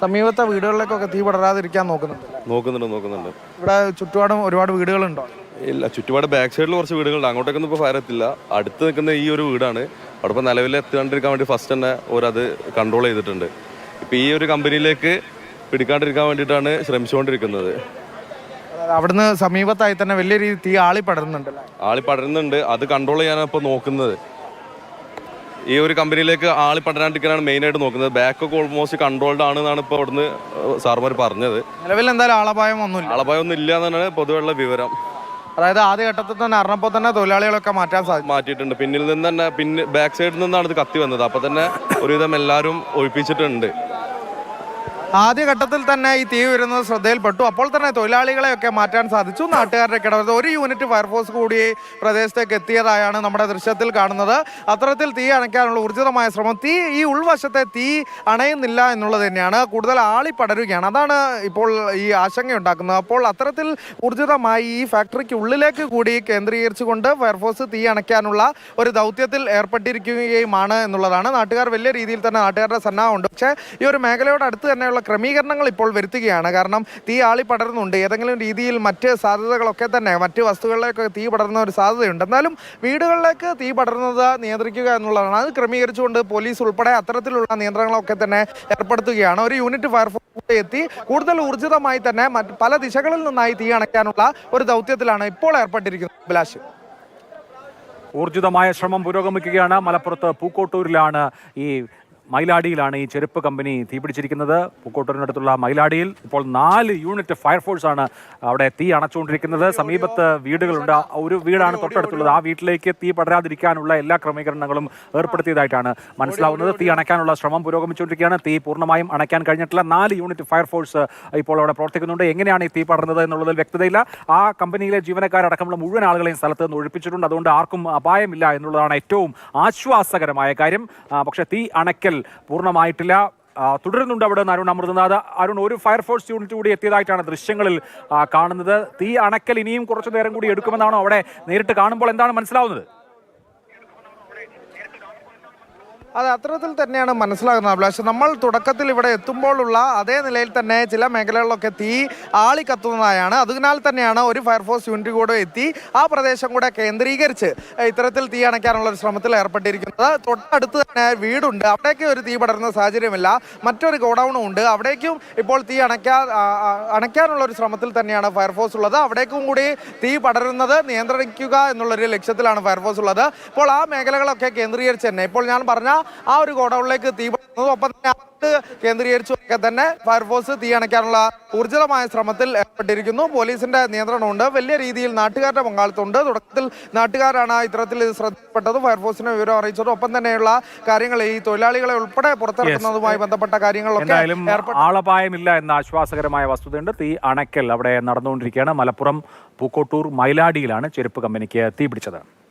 സമീപത്തെ വീടുകളിലേക്കൊക്കെ തീ പടരാതിരിക്കാൻ നോക്കുന്നുണ്ട്. ഇവിടെ ചുറ്റുപാടും ഒരുപാട് വീടുകളുണ്ടോ? ഇല്ല, ചുറ്റുപാട് ബാക്ക് സൈഡിൽ കുറച്ച് വീടുകളുണ്ട്. അങ്ങോട്ടേക്കൊന്നും ഇപ്പോൾ ഫയർ എത്തില്ല. അടുത്ത് നിൽക്കുന്ന ഈ ഒരു വീടാണ്. അവിടെ ഇപ്പോൾ നിലവിൽ എത്താണ്ടിരിക്കാൻ വേണ്ടി ഫസ്റ്റ് തന്നെ ഓരത് കൺട്രോൾ ചെയ്തിട്ടുണ്ട്. ഇപ്പം ഈ ഒരു കമ്പനിയിലേക്ക് പിടിക്കാണ്ടിരിക്കാൻ വേണ്ടിയിട്ടാണ് ശ്രമിച്ചുകൊണ്ടിരിക്കുന്നത്. അവിടുന്ന് സമീപത്തായി തന്നെ വലിയ രീതിയിൽ തീ ആളി പടരുന്നുണ്ട്. അത് കൺട്രോൾ ചെയ്യാനാണ് ഇപ്പോൾ നോക്കുന്നത്. ഈ ഒരു കമ്പനിയിലേക്ക് ആളി പടരാണ്ടിരിക്കാനാണ് മെയിനായിട്ട് നോക്കുന്നത്. ബാക്കൊക്കെ ഓൾമോസ്റ്റ് കൺട്രോൾഡ് ആണെന്നാണ് ഇപ്പോൾ അവിടുന്ന് സാർമാർ പറഞ്ഞത്. നിലവിൽ എന്തായാലും ആളപായം ഒന്നും ഇല്ല എന്നാണ് പൊതുവെയുള്ള വിവരം. അതായത് ആദ്യ ഘട്ടത്തിൽ തന്നെ അറിഞ്ഞപ്പോൾ തന്നെ തൊഴിലാളികളൊക്കെ മാറ്റിയിട്ടുണ്ട്. പിന്നിൽ നിന്ന് തന്നെ ബാക്ക് സൈഡിൽ നിന്നാണ് ഇത് കത്തി വന്നത്. അപ്പോൾ തന്നെ ഒരുവിധം എല്ലാവരും ഒഴിപ്പിച്ചിട്ടുണ്ട്. ആദ്യ ഘട്ടത്തിൽ തന്നെ ഈ തീ വരുന്നത് ശ്രദ്ധയിൽപ്പെട്ടു. അപ്പോൾ തന്നെ തൊഴിലാളികളെയൊക്കെ മാറ്റാൻ സാധിച്ചു. നാട്ടുകാരുടെ കിടവരുത് ഒരു യൂണിറ്റ് ഫയർഫോഴ്സ് കൂടി പ്രദേശത്തേക്ക് എത്തിയതായാണ് നമ്മുടെ ദൃശ്യത്തിൽ കാണുന്നത്. അത്തരത്തിൽ തീ അണയ്ക്കാനുള്ള ഊർജിതമായ ശ്രമം. ഈ ഉൾവശത്തെ തീ അണയുന്നില്ല എന്നുള്ളത് തന്നെയാണ്. കൂടുതൽ ആളി പടരുകയാണ്. അതാണ് ഇപ്പോൾ ഈ ആശങ്കയുണ്ടാക്കുന്നത്. അപ്പോൾ അത്തരത്തിൽ ഊർജിതമായി ഈ ഫാക്ടറിക്ക് ഉള്ളിലേക്ക് കൂടി കേന്ദ്രീകരിച്ചുകൊണ്ട് ഫയർഫോഴ്സ് തീ അണയ്ക്കാനുള്ള ഒരു ദൗത്യത്തിൽ ഏർപ്പെട്ടിരിക്കുകയുമാണ് എന്നുള്ളതാണ്. നാട്ടുകാർ വലിയ രീതിയിൽ തന്നെ നാട്ടുകാരുടെ സന്നാഹമുണ്ട്. പക്ഷേ ഈ ഒരു മേഖലയോട് അടുത്ത് തന്നെയുള്ള ക്രമീകരണങ്ങൾ ഇപ്പോൾ വരുത്തുകയാണ്. കാരണം തീ ആളി പടരുന്നുണ്ട്. ഏതെങ്കിലും രീതിയിൽ മറ്റ് സാധ്യതകളൊക്കെ തന്നെ മറ്റ് വസ്തുക്കളിലേക്ക് തീ പടരുന്ന ഒരു സാധ്യതയുണ്ട്. എന്നാലും വീടുകളിലേക്ക് തീ പടരുന്നത് നിയന്ത്രിക്കുക എന്നുള്ളതാണ്. അത് ക്രമീകരിച്ചുകൊണ്ട് പോലീസ് ഉൾപ്പെടെ അത്തരത്തിലുള്ള നിയന്ത്രണങ്ങളൊക്കെ തന്നെ ഏർപ്പെടുത്തുകയാണ്. ഒരു യൂണിറ്റ് ഫയർഫോഴ്സ് എത്തി കൂടുതൽ ഊർജിതമായി തന്നെ മറ്റ് പല ദിശകളിൽ നിന്നായി തീ അണയ്ക്കാനുള്ള ഒരു ദൗത്യത്തിലാണ് ഇപ്പോൾ ഏർപ്പെട്ടിരിക്കുന്നത്. അഭിലാഷ്, ഊർജിതമായ ശ്രമം പുരോഗമിക്കുകയാണ്. മലപ്പുറത്ത് പൂക്കോട്ടൂരിലാണ് മയിലാടിയിലാണ് ഈ ചെരുപ്പ് കമ്പനി തീപിടിച്ചിരിക്കുന്നത്. പൂക്കോട്ടൂരിനടുത്തുള്ള മയിലാടിയിൽ ഇപ്പോൾ 4 യൂണിറ്റ് ഫയർഫോഴ്സാണ് അവിടെ തീ അണച്ചുകൊണ്ടിരിക്കുന്നത്. സമീപത്ത് വീടുകളുണ്ട്. ഒരു വീടാണ് തൊട്ടടുത്തുള്ളത്. ആ വീട്ടിലേക്ക് തീ പടരാതിരിക്കാനുള്ള എല്ലാ ക്രമീകരണങ്ങളും ഏർപ്പെടുത്തിയതായിട്ടാണ് മനസ്സിലാവുന്നത്. തീ അണയ്ക്കാനുള്ള ശ്രമം പുരോഗമിച്ചുകൊണ്ടിരിക്കുകയാണ്. തീ പൂർണ്ണമായും അണയ്ക്കാൻ കഴിഞ്ഞിട്ടുള്ള 4 യൂണിറ്റ് ഫയർഫോഴ്സ് ഇപ്പോൾ അവിടെ പ്രവർത്തിക്കുന്നുണ്ട്. എങ്ങനെയാണ് ഈ തീ പടർന്നത് എന്നുള്ളതിൽ വ്യക്തതയില്ല. ആ കമ്പനിയിലെ ജീവനക്കാരടക്കമുള്ള മുഴുവൻ ആളുകളെയും സ്ഥലത്ത് നിന്ന് ഒഴിപ്പിച്ചിട്ടുണ്ട്. അതുകൊണ്ട് ആർക്കും അപായമില്ല എന്നുള്ളതാണ് ഏറ്റവും ആശ്വാസകരമായ കാര്യം. പക്ഷേ തീ അണയ്ക്കൽ പൂർണ്ണമായിട്ടില്ല. തുടരുന്നുണ്ട് അവിടെ നിന്ന് അരുൺ അമൃതനാഥ്. അരുൺ, ഒരു ഫയർഫോഴ്സ് യൂണിറ്റ് കൂടി എത്തിയതായിട്ടാണ് ദൃശ്യങ്ങളിൽ കാണുന്നത്. തീ അണയ്ക്കൽ ഇനിയും കുറച്ചു നേരം കൂടി എടുക്കുമെന്നാണോ അവിടെ നേരിട്ട് കാണുമ്പോൾ എന്താണ് മനസ്സിലാവുന്നത്? അതെ, അത്തരത്തിൽ തന്നെയാണ് മനസ്സിലാകുന്നത് അഭിലാഷ്. നമ്മൾ തുടക്കത്തിൽ ഇവിടെ എത്തുമ്പോഴുള്ള അതേ നിലയിൽ തന്നെ ചില മേഖലകളിലൊക്കെ തീ ആളി കത്തുന്നതായാണ്. അതിനാൽ തന്നെയാണ് ഒരു ഫയർഫോഴ്സ് യൂണിറ്റ് കൂടെ എത്തി ആ പ്രദേശം കൂടെ കേന്ദ്രീകരിച്ച് ഇത്തരത്തിൽ തീ അണയ്ക്കാനുള്ള ഒരു ശ്രമത്തിൽ ഏർപ്പെട്ടിരിക്കുന്നത്. തൊട്ടടുത്ത് തന്നെ വീടുണ്ട്. അവിടേക്ക് ഒരു തീ പടരുന്ന സാഹചര്യമില്ല. മറ്റൊരു ഗോഡൌണും ഉണ്ട്. അവിടേക്കും ഇപ്പോൾ തീ അണയ്ക്കാനുള്ള ഒരു ശ്രമത്തിൽ തന്നെയാണ് ഫയർഫോഴ്സ് ഉള്ളത്. അവിടേക്കും കൂടി തീ പടരുന്നത് നിയന്ത്രിക്കുക എന്നുള്ളൊരു ലക്ഷ്യത്തിലാണ് ഫയർഫോഴ്സ് ഉള്ളത്. ഇപ്പോൾ ആ മേഖലകളൊക്കെ കേന്ദ്രീകരിച്ച് തന്നെ ഇപ്പോൾ ഞാൻ പറഞ്ഞ ആ ഒരു ഗോഡൌണിലേക്ക് തീ പടർന്നതും ഒപ്പം തന്നെ കേന്ദ്രീകരിച്ചൊക്കെ തന്നെ ഫയർഫോഴ്സ് തീ അണയ്ക്കാനുള്ള ഊർജിതമായ ശ്രമത്തിൽ ഏർപ്പെട്ടിരിക്കുന്നു. പോലീസിന്റെ നിയന്ത്രണമുണ്ട്. വലിയ രീതിയിൽ നാട്ടുകാരുടെ പങ്കാളിത്തമുണ്ട്. തുടക്കത്തിൽ നാട്ടുകാരാണ് ഇത്തരത്തിൽ ശ്രദ്ധപ്പെട്ടത്, ഫയർഫോഴ്സിനെ വിവരം അറിയിച്ചത്. ഒപ്പം തന്നെയുള്ള കാര്യങ്ങൾ ഈ തൊഴിലാളികളെ ഉൾപ്പെടെ പുറത്തിറക്കുന്നതുമായി ബന്ധപ്പെട്ട കാര്യങ്ങളൊക്കെ ആളപായമില്ല എന്ന ആശ്വാസകരമായ വസ്തുതയുണ്ട്. തീ അണയ്ക്കൽ അവിടെ നടന്നുകൊണ്ടിരിക്കുകയാണ്. മലപ്പുറം പൂക്കോട്ടൂർ മയിലാടിയിലാണ് ചെരുപ്പ് കമ്പനിക്ക് തീപിടിച്ചത്.